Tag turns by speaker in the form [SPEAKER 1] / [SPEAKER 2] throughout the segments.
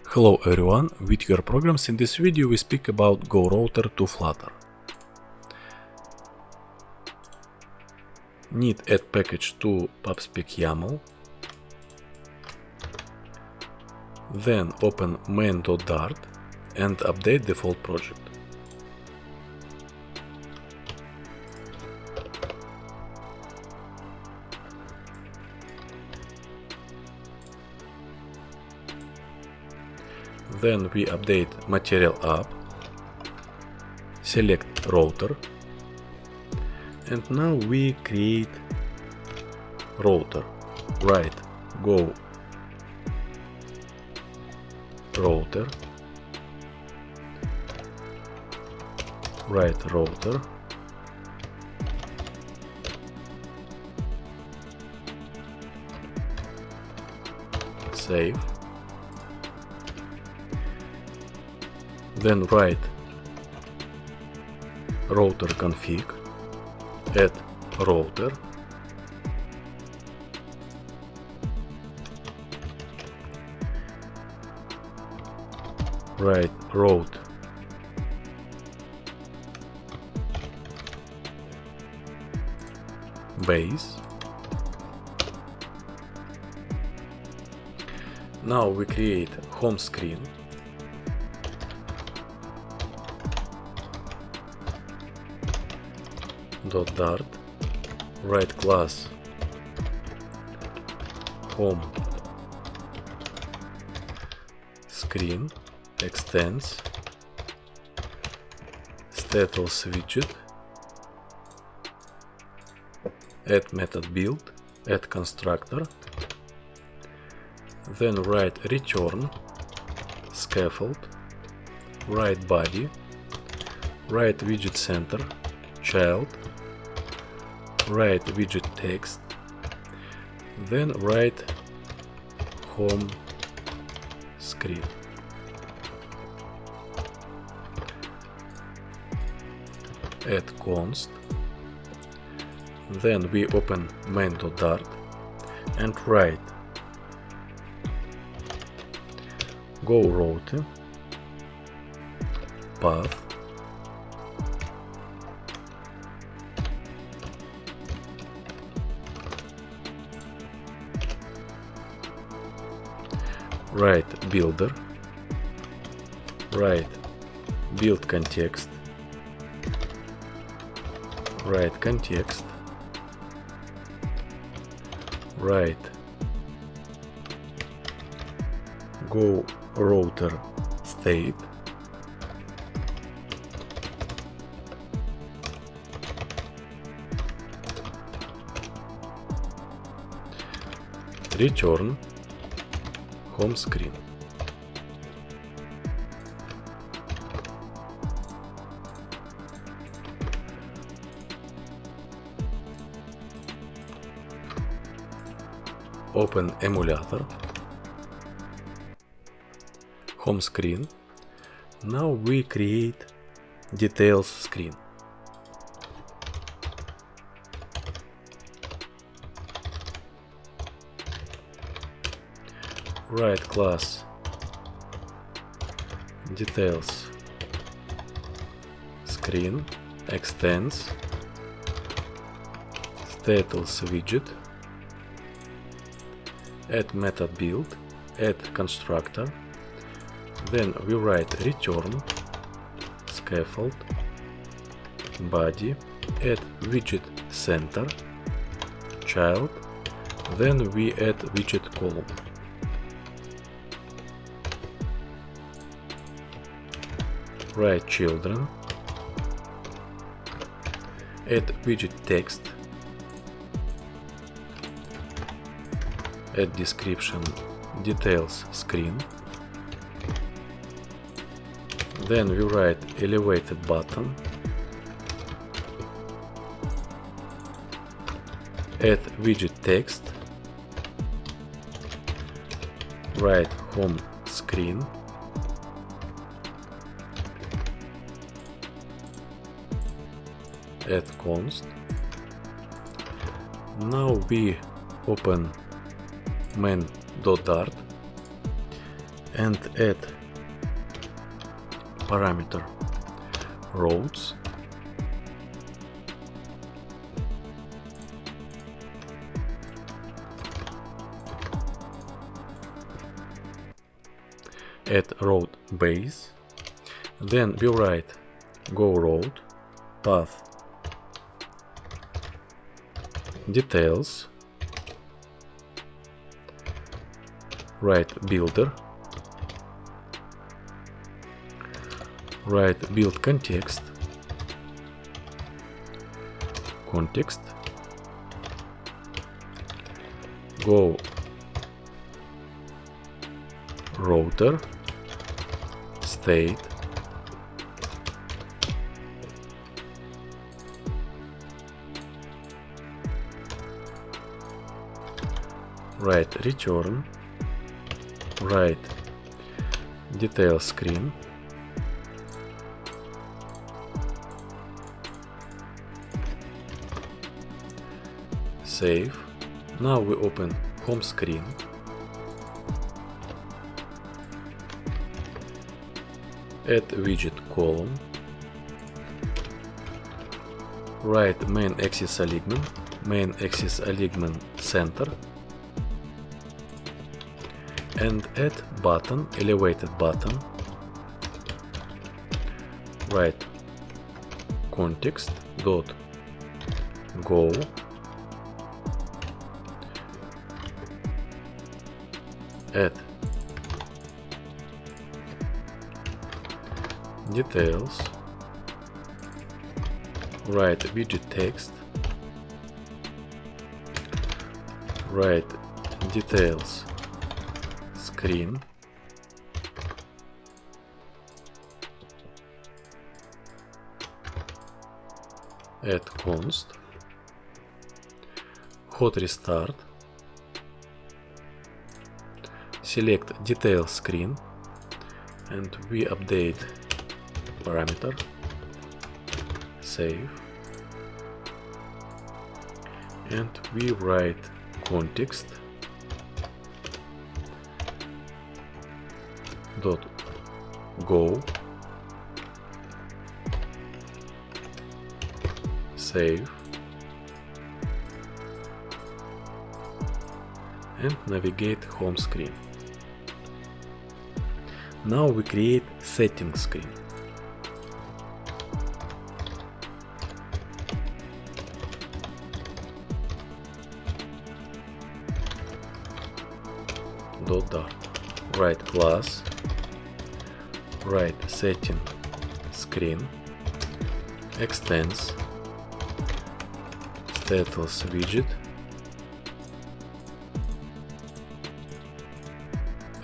[SPEAKER 1] Hello everyone, with your programs. In this video we speak about GoRouter to Flutter. Need add package to pubspec YAML. Then open main.dart and update default project. Then we update material app, select router, and now we create router. Write go router, write router, save. Then write router config, add router, write route base. Now we create home screen. .dart, write class home screen, extends status widget, add method build, add constructor, then write return scaffold, write body, write widget center, child, write widget text, then write home screen. Add const, then we open main.dart and write GoRouter path write builder, write build context, write context, write GoRouter state, return home screen. Open emulator, home screen. Now we create details screen. Write class details screen, extends status widget, add method build, add constructor, then we write return scaffold, body, add widget center, child, then we add widget column. Write children, add widget text, add description details screen, then we write elevated button, add widget text, write home screen, add const. Now we open main.dart and add parameter routes. Add route base. Then we write go route path details, write builder, write build context, go router state, write return, write detail screen, save. Now we open home screen. Add widget column, write main axis alignment center, and add button, elevated button, write context dot go add details, write widget text, write details screen, add const, hot restart, select detail screen, and we update parameter, save, and we write context dot go, save, and navigate home screen. Now we create settings screen. .dart, write class, write setting screen, extends, status widget,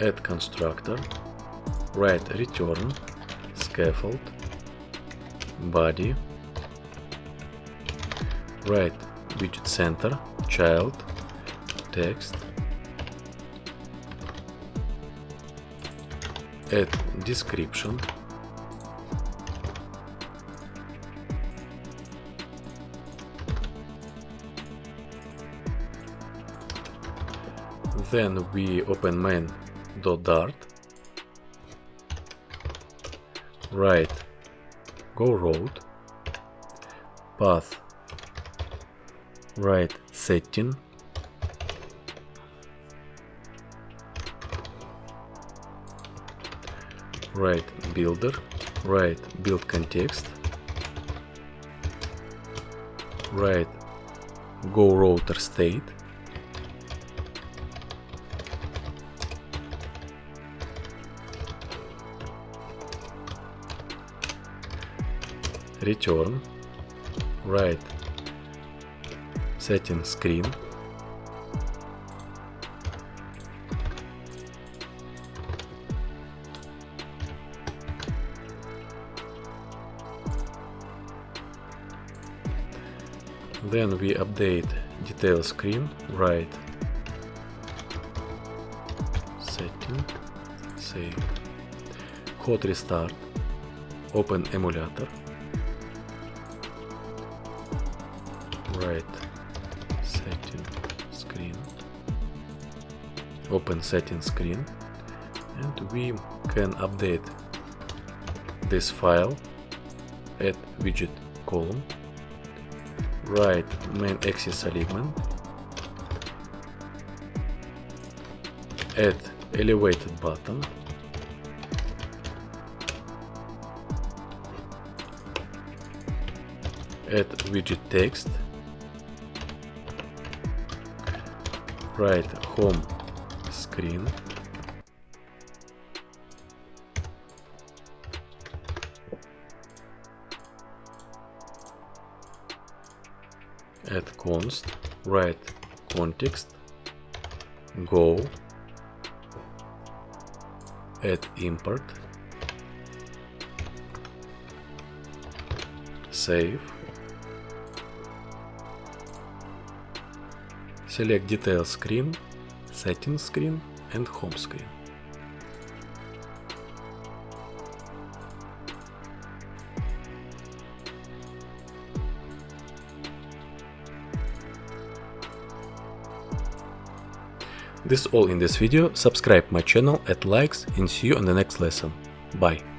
[SPEAKER 1] add constructor, write return, scaffold, body, write widget center, child, text, add description, then we open main.dart, write go route path, write setting, write builder, write build context, write go router state, return, write setting screen, then we update detail screen, write setting, save, hot restart, open emulator, write setting screen, open setting screen, And we can update this file, add widget column, write main axis alignment, add elevated button, add widget text, write home screen, add const, write context, go, add import, save, select detail screen, settings screen and home screen. This is all in this video. Subscribe my channel, add likes, and see you on the next lesson. Bye.